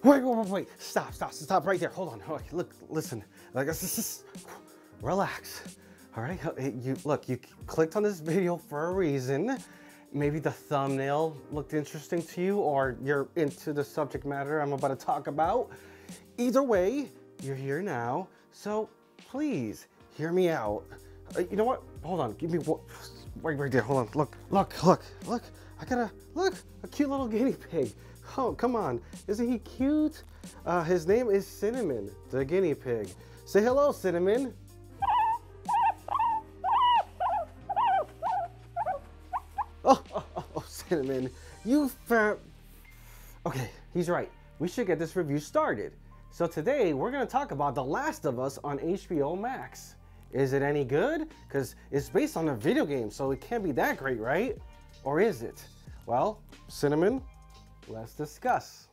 Wait. Stop right there. Hold on. Okay, look, listen. Like, relax. All right. You clicked on this video for a reason. Maybe the thumbnail looked interesting to you, or you're into the subject matter I'm about to talk about. Either way, you're here now. So please hear me out. You know what? Hold on. Give me one. Right there. Hold on. Look. I got a cute little guinea pig. Oh, come on. Isn't he cute? His name is Cinnamon, the guinea pig. Say hello, Cinnamon. Oh, Cinnamon, you found... Okay, he's right. We should get this review started. So today, we're gonna talk about The Last of Us on HBO Max. Is it any good? Because it's based on a video game, so it can't be that great, right? Or is it? Well, Cinnamon, let's discuss.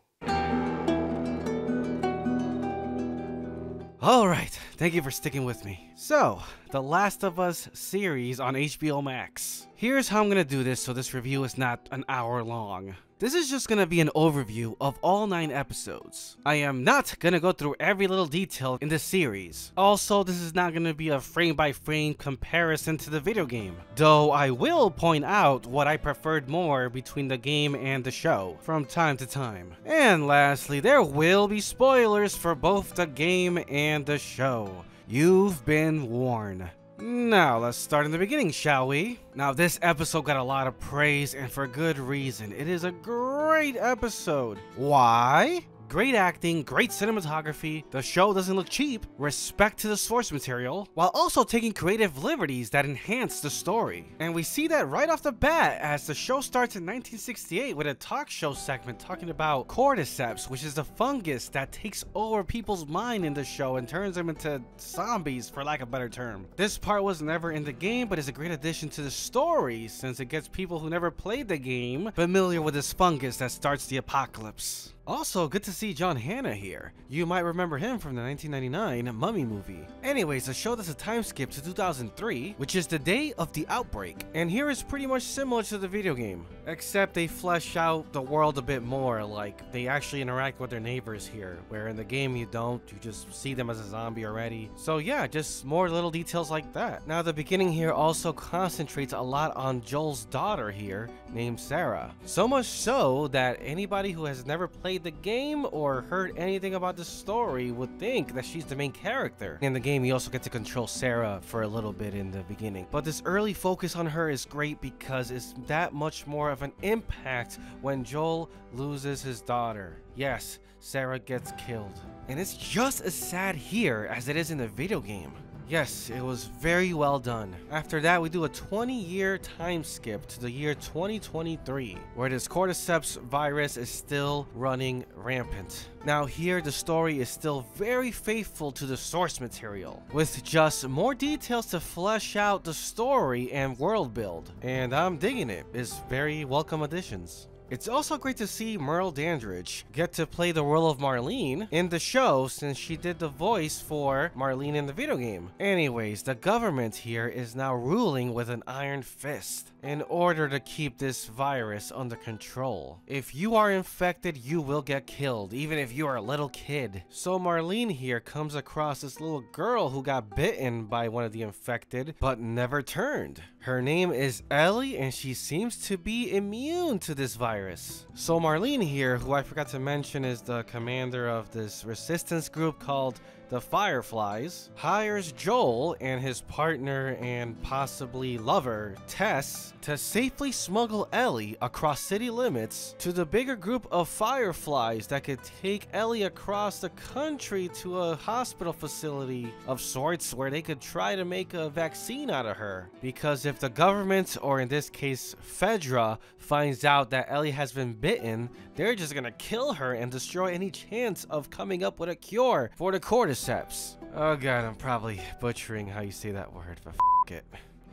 All right, thank you for sticking with me. So, The Last of Us series on HBO Max. Here's how I'm gonna do this so this review is not an hour long. This is just gonna be an overview of all 9 episodes. I am not gonna go through every little detail in this series. Also, this is not gonna be a frame-by-frame comparison to the video game, though I will point out what I preferred more between the game and the show from time to time. And lastly, there will be spoilers for both the game and the show. You've been warned. Now, let's start in the beginning, shall we? Now, this episode got a lot of praise, and for good reason. It is a great episode. Why? Great acting, great cinematography, the show doesn't look cheap, respect to the source material, while also taking creative liberties that enhance the story. And we see that right off the bat as the show starts in 1968 with a talk show segment talking about cordyceps, which is the fungus that takes over people's mind in the show and turns them into zombies, for lack of a better term. This part was never in the game, but is a great addition to the story since it gets people who never played the game familiar with this fungus that starts the apocalypse. Also, good to see John Hannah here. You might remember him from the 1999 Mummy movie. Anyways, the show does a time skip to 2003, which is the day of the outbreak. And here is pretty much similar to the video game, except they flesh out the world a bit more, like they actually interact with their neighbors here, where in the game you don't, you just see them as a zombie already. So yeah, just more little details like that. Now the beginning here also concentrates a lot on Joel's daughter here, named Sarah. So much so that anybody who has never played the game or heard anything about the story would think that she's the main character. In the game, you also get to control Sarah for a little bit in the beginning. But this early focus on her is great because it's that much more of an impact when Joel loses his daughter. Yes, Sarah gets killed. And it's just as sad here as it is in the video game. Yes, it was very well done. After that, we do a 20-year time skip to the year 2023, where this cordyceps virus is still running rampant. Now here, the story is still very faithful to the source material, with just more details to flesh out the story and world build. And I'm digging it. It's very welcome additions. It's also great to see Merle Dandridge get to play the role of Marlene in the show since she did the voice for Marlene in the video game. Anyways, the government here is now ruling with an iron fist in order to keep this virus under control. If you are infected, you will get killed, even if you are a little kid. So Marlene here comes across this little girl who got bitten by one of the infected, but never turned. Her name is Ellie, and she seems to be immune to this virus. So Marlene here, who I forgot to mention is the commander of this resistance group called the Fireflies, hires Joel and his partner and possibly lover, Tess, to safely smuggle Ellie across city limits to the bigger group of Fireflies that could take Ellie across the country to a hospital facility of sorts where they could try to make a vaccine out of her. Because if the government, or in this case Fedra, finds out that Ellie has been bitten, they're just gonna kill her and destroy any chance of coming up with a cure for the cordyceps. Oh god, I'm probably butchering how you say that word, but f it.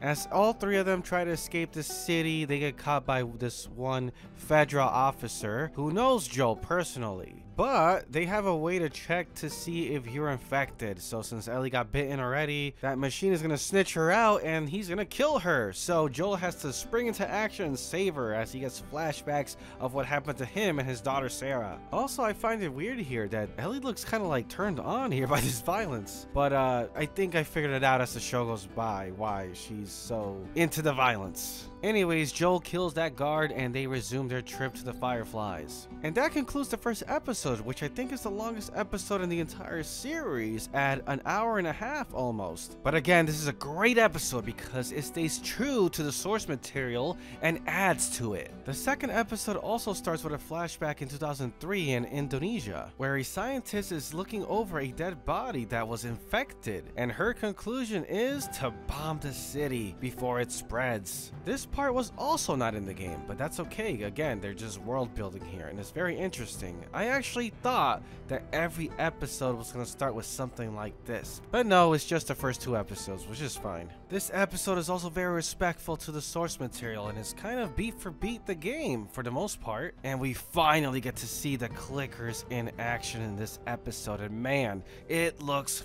As all 3 of them try to escape the city, they get caught by this one Fedra officer who knows Joel personally. but they have a way to check to see if you're infected. So since Ellie got bitten already, that machine is gonna snitch her out and he's gonna kill her. So Joel has to spring into action and save her as he gets flashbacks of what happened to him and his daughter Sarah. Also, I find it weird here that Ellie looks kind of like turned on here by this violence, but I think I figured it out as the show goes by why she's so into the violence. Anyways, Joel kills that guard and they resume their trip to the Fireflies. And that concludes the first episode, which I think is the longest episode in the entire series at an hour and a half almost. But again, this is a great episode because it stays true to the source material and adds to it. The second episode also starts with a flashback in 2003 in Indonesia, where a scientist is looking over a dead body that was infected, and her conclusion is to bomb the city before it spreads. This part was also not in the game, but that's okay. Again, they're just world building here and it's very interesting. I actually thought that every episode was going to start with something like this, but no, it's just the first 2 episodes, which is fine. This episode is also very respectful to the source material and is kind of beat for beat the game for the most part, and we finally get to see the clickers in action in this episode, and man, it looks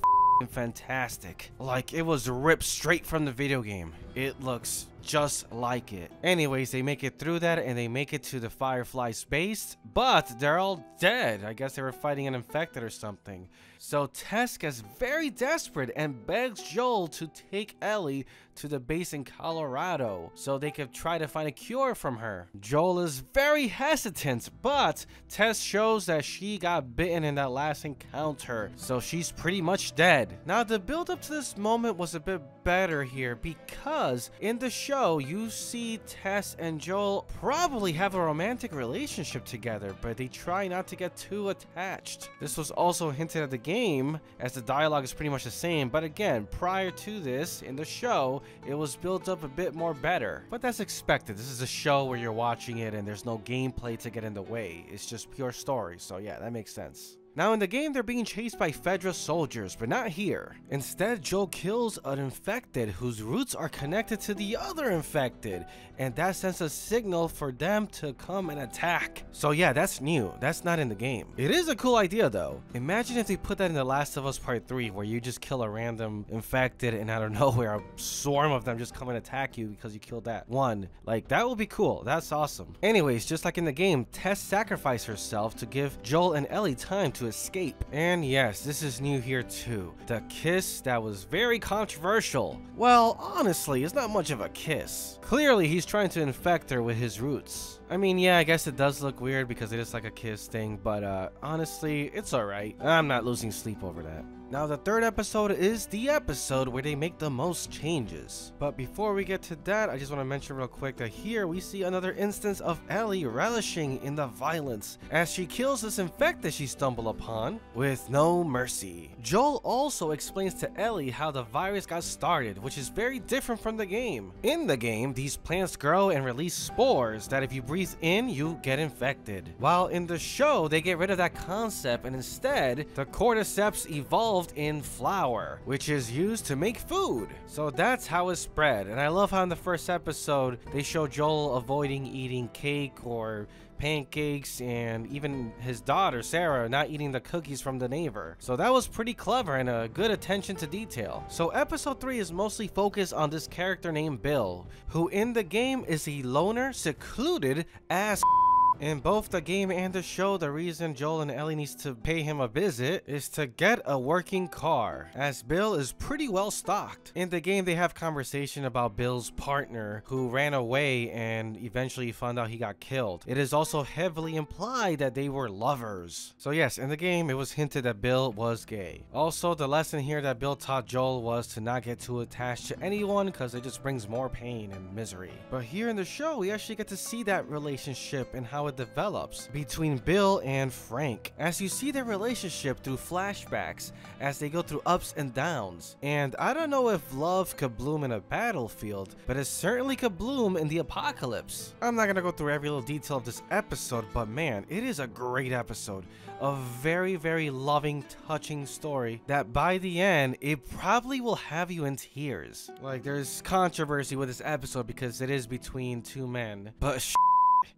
fantastic. Like it was ripped straight from the video game. It looks just like it. Anyways, they make it through that and they make it to the Firefly's base, but they're all dead. I guess they were fighting an infected or something. So Tess gets very desperate and begs Joel to take Ellie to the base in Colorado so they could try to find a cure from her. Joel is very hesitant, but Tess shows that she got bitten in that last encounter, so she's pretty much dead. Now, the build up to this moment was a bit better here because in the show you see Tess and Joel probably have a romantic relationship together, but they try not to get too attached. This was also hinted at the game as the dialogue is pretty much the same, but again, prior to this in the show it was built up a bit more better, but that's expected. This is a show where you're watching it and there's no gameplay to get in the way. It's just pure story, so yeah, that makes sense. Now in the game, they're being chased by Fedra soldiers, but not here. Instead, Joel kills an infected whose roots are connected to the other infected, and that sends a signal for them to come and attack. So yeah, that's new. That's not in the game. It is a cool idea though. Imagine if they put that in The Last of Us Part 3, where you just kill a random infected and out of nowhere a swarm of them just come and attack you because you killed that one. Like, that would be cool. That's awesome. Anyways, just like in the game, Tess sacrificed herself to give Joel and Ellie time to escape. And yes, this is new here too. The kiss that was very controversial. Well, honestly, it's not much of a kiss. Clearly, he's trying to infect her with his roots. I mean, yeah, I guess it does look weird because it is like a kiss thing, but honestly, it's alright. I'm not losing sleep over that. Now, the third episode is the episode where they make the most changes. But before we get to that, I just want to mention real quick that here we see another instance of Ellie relishing in the violence as she kills this infected she stumbled upon with no mercy. Joel also explains to Ellie how the virus got started, which is very different from the game. In the game, these plants grow and release spores that if you breathe in, you get infected. While in the show, they get rid of that concept and instead, the cordyceps evolve in flour, which is used to make food. So that's how it's spread. And I love how in the first episode they show Joel avoiding eating cake or pancakes, and even his daughter Sarah not eating the cookies from the neighbor. So that was pretty clever and a good attention to detail. So episode 3 is mostly focused on this character named Bill, who in the game is a loner, secluded ass. In both the game and the show, the reason Joel and Ellie needs to pay him a visit is to get a working car, as Bill is pretty well stocked. In the game, they have conversation about Bill's partner who ran away and eventually found out he got killed. It is also heavily implied that they were lovers. So yes, in the game, it was hinted that Bill was gay. Also, the lesson here that Bill taught Joel was to not get too attached to anyone because it just brings more pain and misery. But here in the show, we actually get to see that relationship and how it develops between Bill and Frank, as you see their relationship through flashbacks as they go through ups and downs. And I don't know if love could bloom in a battlefield, but it certainly could bloom in the apocalypse. I'm not gonna go through every little detail of this episode, but man, it is a great episode. A very, very loving, touching story that by the end, it probably will have you in tears. Like, there's controversy with this episode because it is between two men, but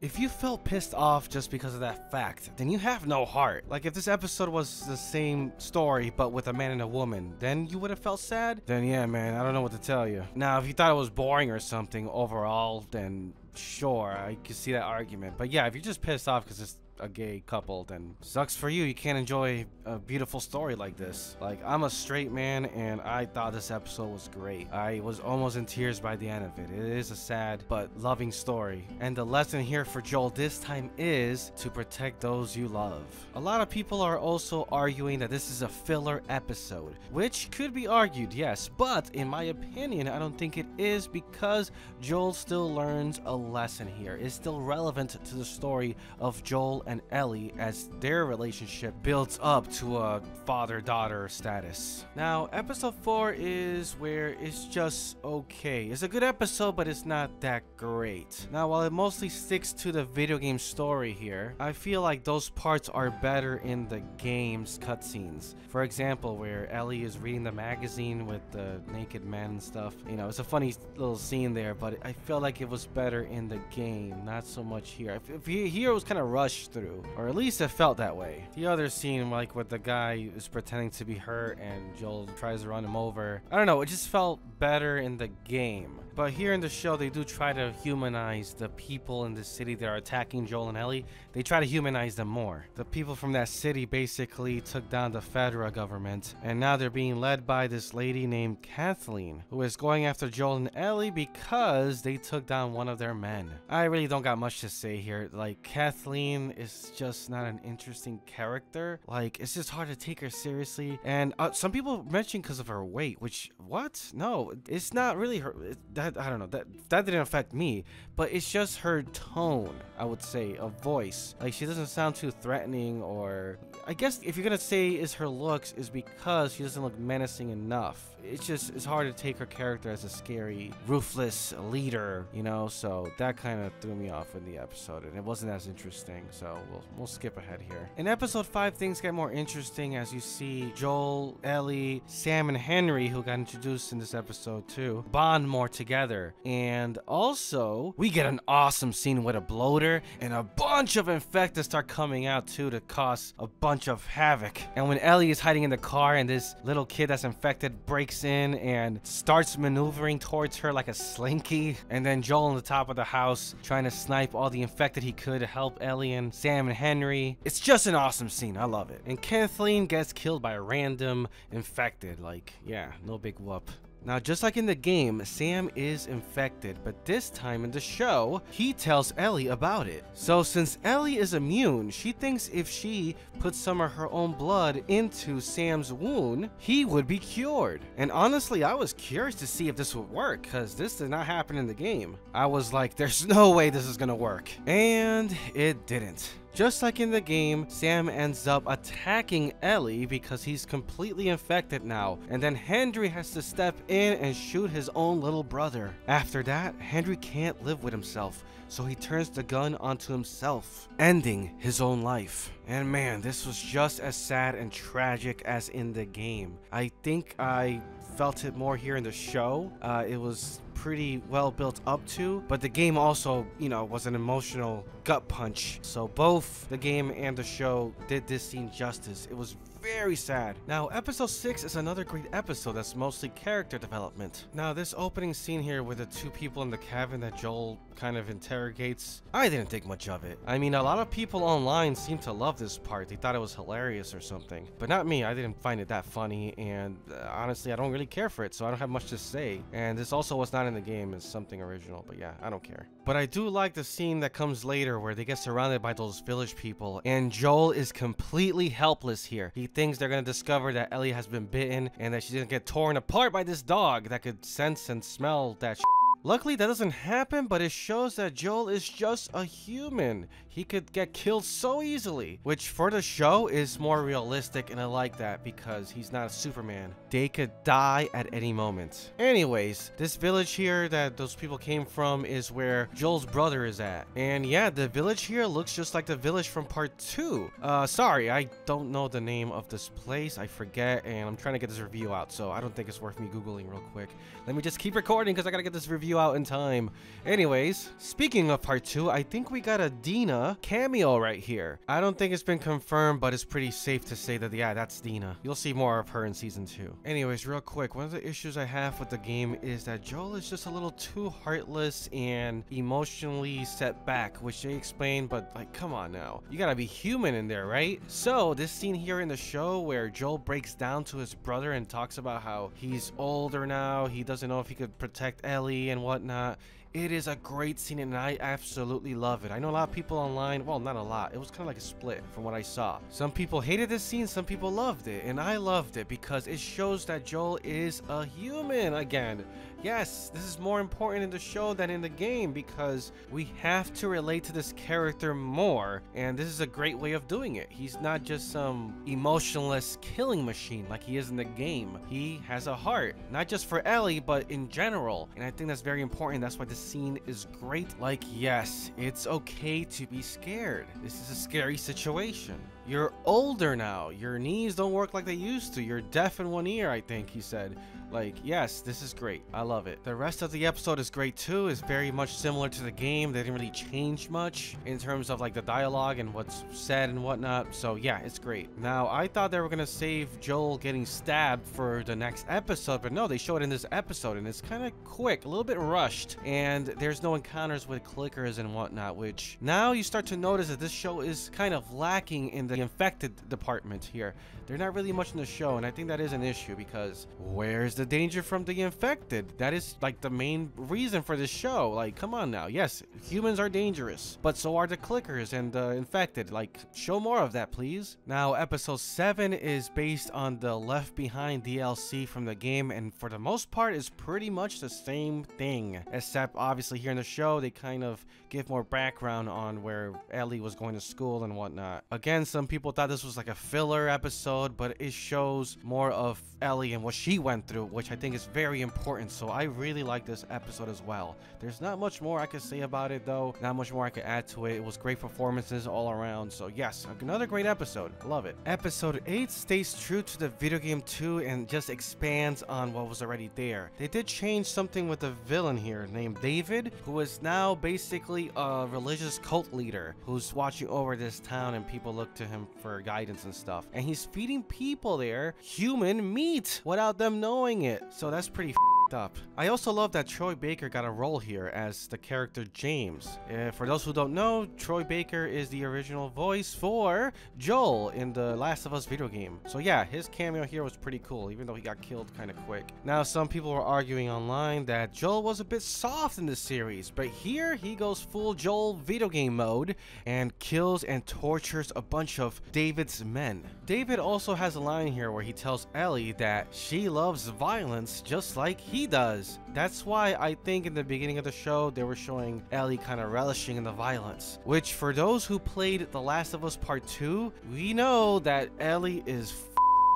If you felt pissed off just because of that fact, then you have no heart. Like, if this episode was the same story but with a man and a woman, then you would have felt sad? Then yeah, man, I don't know what to tell you. Now, if you thought it was boring or something overall, then sure, I can see that argument. But yeah, if you're just pissed off because it's a gay couple, then sucks for you. You can't enjoy a beautiful story like this. Like, I'm a straight man and I thought this episode was great. I was almost in tears by the end of it. It is a sad but loving story, and the lesson here for Joel this time is to protect those you love. A lot of people are also arguing that this is a filler episode, which could be argued, yes, but in my opinion, I don't think it is, because Joel still learns a lesson here. It's still relevant to the story of Joel and Ellie as their relationship builds up to a father-daughter status. Now, episode 4 is where it's just okay. It's a good episode, but it's not that great. Now, while it mostly sticks to the video game story here, I feel like those parts are better in the game's cutscenes. For example, where Ellie is reading the magazine with the naked men and stuff. You know, it's a funny little scene there, but I feel like it was better in the game, not so much here. If here it was kind of rushed through, or at least it felt that way. The other scene, like with the guy is pretending to be her and Joel tries to run him over, I don't know, it just felt better in the game. But here in the show, they do try to humanize the people in the city that are attacking Joel and Ellie. They try to humanize them more. The people from that city basically took down the federal government, and now they're being led by this lady named Kathleen, who is going after Joel and Ellie because they took down one of their men. I really don't got much to say here. Like, Kathleen is just not an interesting character. Like, it's just hard to take her seriously. And some people mention because of her weight, which, what? No, it's not really her. I don't know, that didn't affect me, but it's just her tone, I would say, of voice. Like, she doesn't sound too threatening, or I guess if you're gonna say is her looks, is because she doesn't look menacing enough. It's hard to take her character as a scary, ruthless leader, you know, so that kind of threw me off in the episode, and it wasn't as interesting, so we'll skip ahead here. In episode 5, things get more interesting as you see Joel, Ellie, Sam, and Henry, who got introduced in this episode too, bond more together. And also, we get an awesome scene with a bloater, and a bunch of infected start coming out too to cause a bunch of havoc. And when Ellie is hiding in the car and this little kid that's infected breaks in and starts maneuvering towards her like a slinky, and then Joel on the top of the house trying to snipe all the infected he could to help Ellie and Sam and Henry. It's just an awesome scene. I love it. And Kathleen gets killed by a random infected. Like, yeah, no big whoop. Now, just like in the game, Sam is infected, but this time in the show, he tells Ellie about it. So since Ellie is immune, she thinks if she puts some of her own blood into Sam's wound, he would be cured. And honestly, I was curious to see if this would work, because this did not happen in the game. I was like, there's no way this is gonna work. And it didn't. Just like in the game, Sam ends up attacking Ellie because he's completely infected now, and then Henry has to step in and shoot his own little brother. After that, Henry can't live with himself, so he turns the gun onto himself, ending his own life. And man, this was just as sad and tragic as in the game. I think I felt it more here in the show. It was pretty well built up to, but the game also, you know, was an emotional gut punch. So both the game and the show did this scene justice. It was very sad. Now, episode 6 is another great episode that's mostly character development. Now, this opening scene here with the two people in the cabin that Joel kind of interrogates, I didn't think much of it. I mean, a lot of people online seem to love this part. They thought it was hilarious or something, but not me. I didn't find it that funny, and honestly, I don't really care for it, so I don't have much to say. And this also was not in the game. It's something original, but yeah, I don't care. But I do like the scene that comes later where they get surrounded by those village people, and Joel is completely helpless here. He thinks they're gonna discover that Ellie has been bitten and that she's gonna get torn apart by this dog that could sense and smell that shit. Luckily, that doesn't happen, but it shows that Joel is just a human. He could get killed so easily, which for the show is more realistic, and I like that because he's not a Superman. They could die at any moment. Anyways, this village here that those people came from is where Joel's brother is at. And yeah, the village here looks just like the village from part 2. Sorry, I don't know the name of this place. I forget, and I'm trying to get this review out, so I don't think it's worth me Googling real quick. Let me just keep recording because I gotta get this review review out in time. Anyways, speaking of part 2, I think we got a Dina cameo right here. I don't think it's been confirmed, but it's pretty safe to say that, yeah, that's Dina. You'll see more of her in season 2. Anyways, real quick, one of the issues I have with the game is that Joel is just a little too heartless and emotionally set back, which they explain, but like, come on now. You gotta be human in there, right? So, this scene here in the show where Joel breaks down to his brother and talks about how he's older now, he doesn't know if he could protect Ellie and whatnot. It is a great scene and I absolutely love it. I know a lot of people online, well, not a lot, it was kind of like a split from what I saw. Some people hated this scene, some people loved it, and I loved it because it shows that Joel is a human again. Yes, this is more important in the show than in the game because we have to relate to this character more, and this is a great way of doing it. He's not just some emotionless killing machine like he is in the game. He has a heart, not just for Ellie, but in general, and I think that's very important. That's why the scene is great. Like, yes, it's okay to be scared. This is a scary situation. You're older now. Your knees don't work like they used to. You're deaf in one ear, I think he said. Like, yes, this is great. I love it. The rest of the episode is great too. It's very much similar to the game. They didn't really change much in terms of like the dialogue and what's said and whatnot. So yeah, it's great. Now, I thought they were gonna save Joel getting stabbed for the next episode, but no, they show it in this episode and it's kind of quick, a little bit rushed, and there's no encounters with clickers and whatnot, which now you start to notice that this show is kind of lacking in the infected department here. They're not really much in the show, and I think that is an issue because where's the danger from the infected? That is like the main reason for this show. Like, come on now. Yes, humans are dangerous, but so are the clickers and the infected. Like, show more of that, please. Now, episode 7 is based on the Left Behind DLC from the game, and for the most part is pretty much the same thing, except obviously here in the show they kind of give more background on where Ellie was going to school and whatnot. Again, some people thought this was like a filler episode, but it shows more of Ellie and what she went through, which I think is very important. So I really like this episode as well. There's not much more I could say about it though, not much more I could add to it. It was great performances all around. So yes, another great episode. Love it. Episode 8 stays true to the video game too and just expands on what was already there. They did change something with the villain here named David, who is now basically a religious cult leader who's watching over this town, and people look to him for guidance and stuff, and he's feeding people there human meat without them knowing it. So that's pretty up. I also love that Troy Baker got a role here as the character James. For those who don't know, Troy Baker is the original voice for Joel in the Last of Us video game. So yeah, his cameo here was pretty cool, even though he got killed kind of quick. Now, some people were arguing online that Joel was a bit soft in this series, but here he goes full Joel video game mode and kills and tortures a bunch of David's men. David also has a line here where he tells Ellie that she loves violence just like he does. That's why I think in the beginning of the show they were showing Ellie kind of relishing in the violence, which for those who played The Last of Us Part 2, we know that Ellie is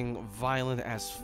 violent as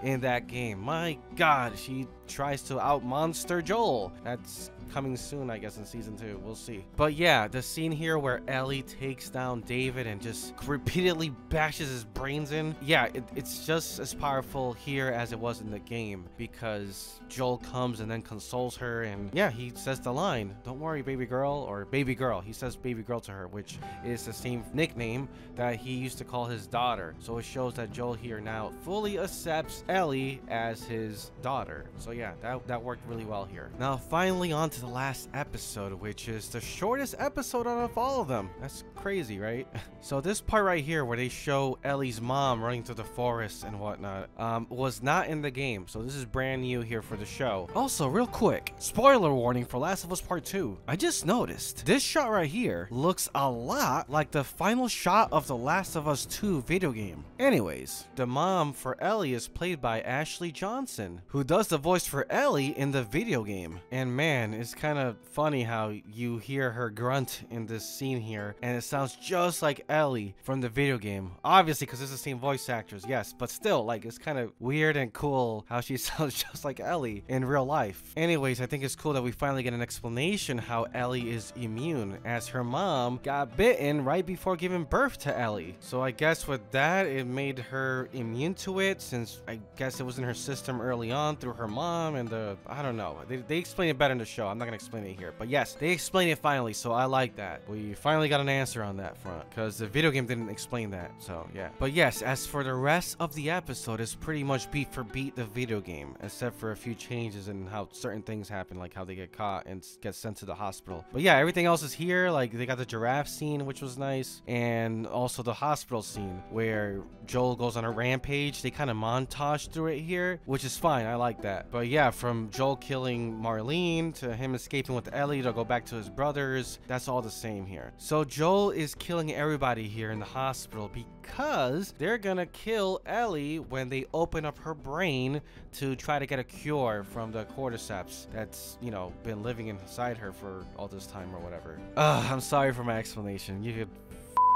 in that game. My god, she tries to out-monster Joel. That's coming soon, I guess, in season 2. We'll see. But yeah, the scene here where Ellie takes down David and just repeatedly bashes his brains in, yeah, it's just as powerful here as it was in the game, because Joel comes and then consoles her, and yeah, he says the line, "Don't worry, baby girl," or baby girl. He says baby girl to her, which is the same nickname that he used to call his daughter. So it shows that Joel here now fully accepts Ellie as his daughter. So yeah, that worked really well here. Now finally on to the last episode, which is the shortest episode out of all of them. That's crazy, right? So this part right here where they show Ellie's mom running through the forest and whatnot was not in the game, so this is brand new here for the show. Also, real quick, spoiler warning for Last of Us Part 2. I just noticed this shot right here looks a lot like the final shot of the Last of Us 2 video game. Anyways, the mom for Ellie is played by Ashley Johnson, who does the voice for Ellie in the video game. And man, it's kind of funny how you hear her grunt in this scene here, and it sounds just like Ellie from the video game. Obviously, because it's the same voice actors, yes, but still, like, it's kind of weird and cool how she sounds just like Ellie in real life. Anyways, I think it's cool that we finally get an explanation how Ellie is immune, as her mom got bitten right before giving birth to Ellie. So I guess with that, it made her immune to it, since I guess it was in her system early on through her mom and I don't know. They explain it better in the show. I'm not gonna explain it here, but yes, they explain it finally, so I like that. We finally got an answer on that front, because the video game didn't explain that, so yeah. But yes, as for the rest of the episode, it's pretty much beat for beat the video game, except for a few changes in how certain things happen, like how they get caught and get sent to the hospital. But yeah, everything else is here. Like, they got the giraffe scene, which was nice, and also the hospital scene where Joel goes on a rampage. They kind of montage through it here, which is fine. I like that. But yeah, from Joel killing Marlene to him escaping with Ellie to go back to his brothers, that's all the same here. So Joel is killing everybody here in the hospital because they're gonna kill Ellie when they open up her brain to try to get a cure from the cordyceps that's, you know, been living inside her for all this time or whatever. I'm sorry for my explanation. You could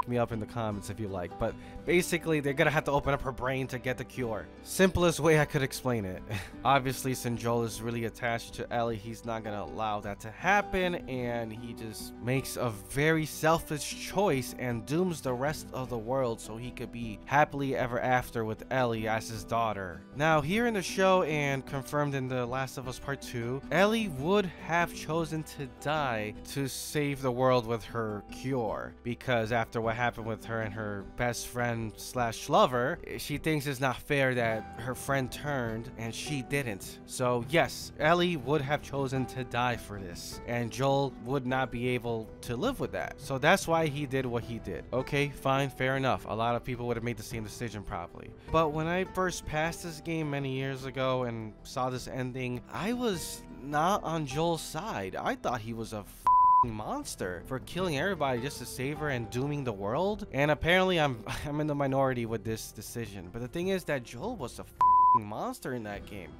me up in the comments if you like, but basically they're gonna have to open up her brain to get the cure. Simplest way I could explain it. Obviously, since Joel is really attached to Ellie, he's not gonna allow that to happen, and he just makes a very selfish choice and dooms the rest of the world so he could be happily ever after with Ellie as his daughter. Now, here in the show and confirmed in The Last of Us Part 2, Ellie would have chosen to die to save the world with her cure, because after what happened with her and her best friend slash lover, she thinks it's not fair that her friend turned and she didn't. So yes, Ellie would have chosen to die for this, and Joel would not be able to live with that. So that's why he did what he did. Okay, fine, fair enough. A lot of people would have made the same decision probably. But when I first passed this game many years ago and saw this ending, I was not on Joel's side. I thought he was a monster for killing everybody just to save her and dooming the world, and apparently I'm in the minority with this decision. But the thing is that Joel was a monster in that game.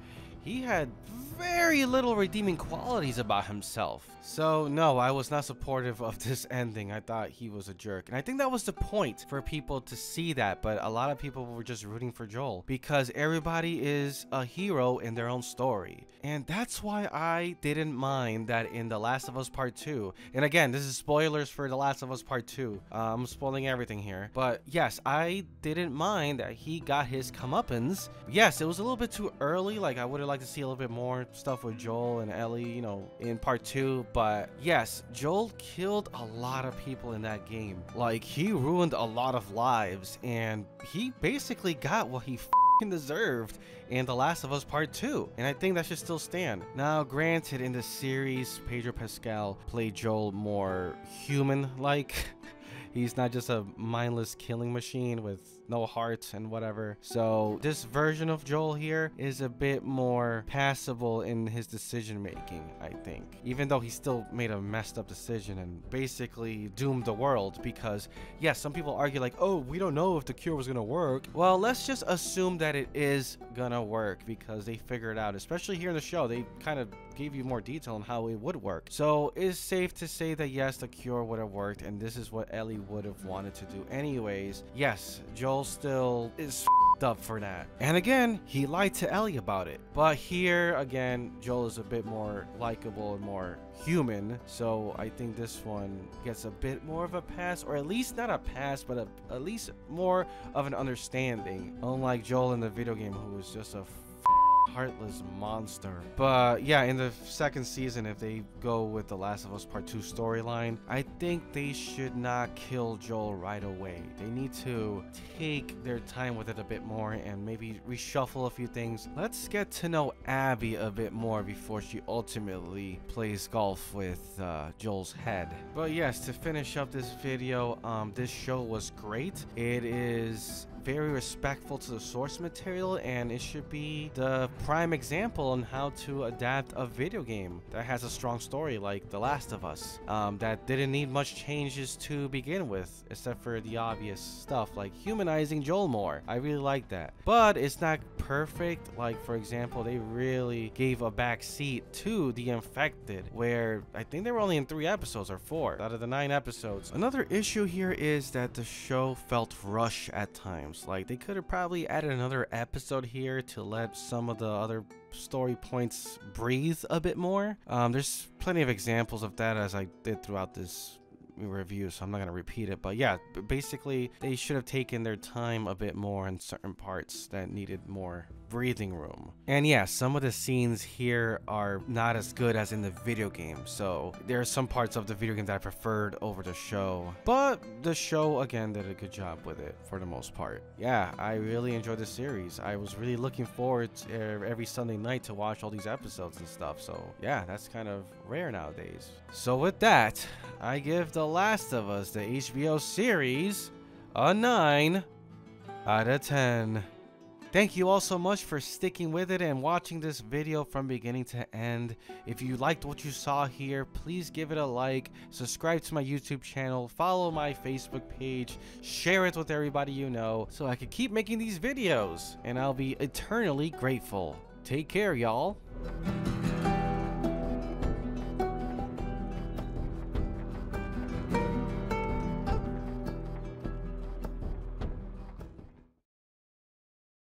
He had very little redeeming qualities about himself. So no, I was not supportive of this ending. I thought he was a jerk, and I think that was the point for people to see that. But a lot of people were just rooting for Joel because everybody is a hero in their own story, and that's why I didn't mind that in The Last of Us Part 2. And again, this is spoilers for The Last of Us Part 2. I'm spoiling everything here, but yes, I didn't mind that he got his comeuppance. Yes, it was a little bit too early. Like, I would have liked to see a little bit more stuff with Joel and Ellie, you know, in Part 2. But yes, Joel killed a lot of people in that game. Like, he ruined a lot of lives, and he basically got what he deserved in The Last of Us Part 2, and I think that should still stand. Now, granted, in the series, Pedro Pascal played Joel more human-like. He's not just a mindless killing machine with no heart and whatever. So this version of Joel here is a bit more passable in his decision making, I think. Even though he still made a messed up decision and basically doomed the world, because yes, some people argue like, oh, we don't know if the cure was gonna work. Well, let's just assume that it is gonna work because they figured out, especially here in the show, they kind of gave you more detail on how it would work. So it's safe to say that yes, the cure would have worked, and this is what Ellie would have wanted to do anyways. Yes, Joel still is up for that, and again, he lied to Ellie about it. But here again, Joel is a bit more likable and more human, so I think this one gets a bit more of a pass, or at least not a pass, but at least more of an understanding, unlike Joel in the video game, who was just a heartless monster. But yeah, in the second season, if they go with the Last of Us Part 2 storyline, I think they should not kill Joel right away. They need to take their time with it a bit more and maybe reshuffle a few things. Let's get to know Abby a bit more before she ultimately plays golf with Joel's head. But yes, to finish up this video, this show was great. It is very respectful to the source material, and it should be the prime example on how to adapt a video game that has a strong story like The Last of Us, that didn't need much changes to begin with, except for the obvious stuff like humanizing Joel more. I really like that, but it's not perfect. Like, for example, they really gave a back seat to the infected, where I think they were only in 3 episodes or 4 out of the 9 episodes. Another issue here is that the show felt rushed at times. Like, they could have probably added another episode here to let some of the other story points breathe a bit more. There's plenty of examples of that, as I did throughout this review, so I'm not going to repeat it, but yeah, basically they should have taken their time a bit more in certain parts that needed more breathing room. And yeah, some of the scenes here are not as good as in the video game, so there are some parts of the video game that I preferred over the show, but the show again did a good job with it for the most part. Yeah, I really enjoyed the series. I was really looking forward to every Sunday night to watch all these episodes and stuff, so yeah, that's kind of rare nowadays. So with that, I give The Last of Us, the HBO series, a 9 out of 10. Thank you all so much for sticking with it and watching this video from beginning to end. If you liked what you saw here, please give it a like, subscribe to my YouTube channel, follow my Facebook page, share it with everybody you know, so I can keep making these videos, and I'll be eternally grateful. Take care, y'all.